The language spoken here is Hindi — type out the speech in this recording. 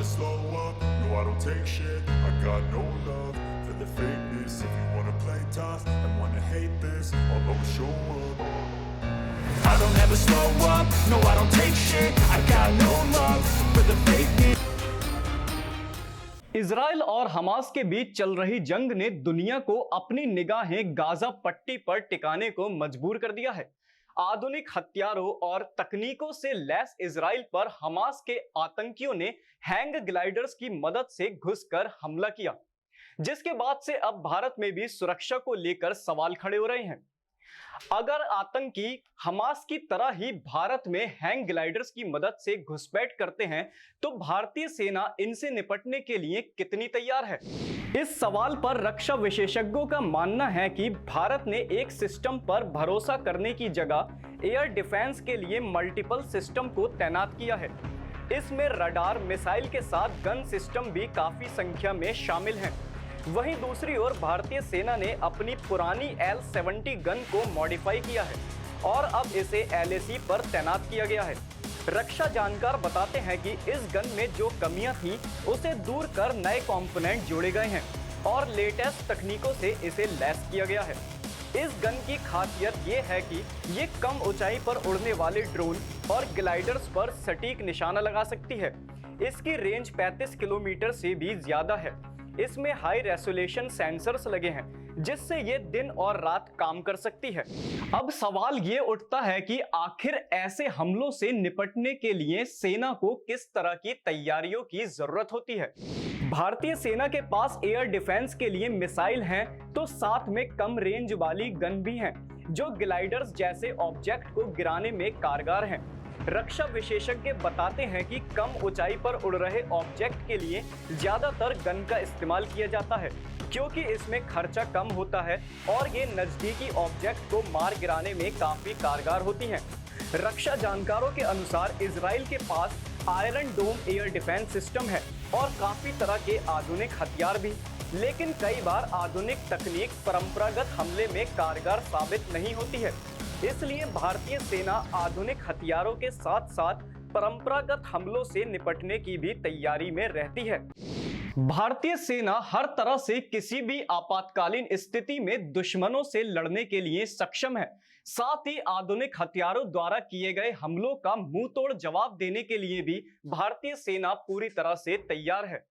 slow up, no I don't take shit. I got no love for the fakeness. If you wanna play tough and wanna hate this, I'll always show up. I don't ever slow up, no I don't take shit. I got no love for the fakeness. Israel और हमास के बीच चल रही जंग ने दुनिया को अपनी निगाहें गाजा पट्टी पर टिकाने को मजबूर कर दिया है। आधुनिक हथियारों और तकनीकों से लैस इजराइल पर हमास के आतंकियों ने हैंग ग्लाइडर्स की मदद से घुसकर हमला किया, जिसके बाद से अब भारत में भी सुरक्षा को लेकर सवाल खड़े हो रहे हैं। अगर आतंकी हमास की तरह ही भारत में हैंग ग्लाइडर्स की मदद से घुसपैठ करते हैं तो भारतीय सेना इनसे निपटने के लिए कितनी तैयार है? इस सवाल पर रक्षा विशेषज्ञों का मानना है कि भारत ने एक सिस्टम पर भरोसा करने की जगह एयर डिफेंस के लिए मल्टीपल सिस्टम को तैनात किया है। इसमें रडार, मिसाइल के साथ गन सिस्टम भी काफी संख्या में शामिल हैं। वहीं दूसरी ओर भारतीय सेना ने अपनी पुरानी L-70 गन को मॉडिफाई किया है और अब इसे LAC पर तैनात किया गया है। रक्षा जानकार बताते हैं कि इस गन में जो कमियां थी उसे दूर कर नए कंपोनेंट जोड़े गए हैं और लेटेस्ट तकनीकों से इसे लैस किया गया है। इस गन की खासियत ये है कि ये कम ऊंचाई पर उड़ने वाले ड्रोन और ग्लाइडर्स पर सटीक निशाना लगा सकती है। इसकी रेंज 35 किलोमीटर से भी ज्यादा है। इसमें हाई रेजोल्यूशन सेंसर्स लगे हैं जिससे ये दिन और रात काम कर सकती है। अब सवाल ये उठता है कि आखिर ऐसे हमलों से निपटने के लिए सेना को किस तरह की तैयारियों की जरूरत होती है। भारतीय सेना के पास एयर डिफेंस के लिए मिसाइल हैं तो साथ में कम रेंज वाली गन भी हैं जो ग्लाइडर्स जैसे ऑब्जेक्ट को गिराने में कारगर हैं। रक्षा विशेषज्ञ बताते हैं कि कम ऊंचाई पर उड़ रहे ऑब्जेक्ट के लिए ज्यादातर गन का इस्तेमाल किया जाता है क्योंकि इसमें खर्चा कम होता है और ये नजदीकी ऑब्जेक्ट को मार गिराने में काफी कारगर होती हैं। रक्षा जानकारों के अनुसार इजराइल के पास आयरन डोम एयर डिफेंस सिस्टम है और काफी तरह के आधुनिक हथियार भी, लेकिन कई बार आधुनिक तकनीक परंपरागत हमले में कारगर साबित नहीं होती है। इसलिए भारतीय सेना आधुनिक हथियारों के साथ साथ परंपरागत हमलों से निपटने की भी तैयारी में रहती है। भारतीय सेना हर तरह से किसी भी आपातकालीन स्थिति में दुश्मनों से लड़ने के लिए सक्षम है। साथ ही आधुनिक हथियारों द्वारा किए गए हमलों का मुंह तोड़ जवाब देने के लिए भी भारतीय सेना पूरी तरह से तैयार है।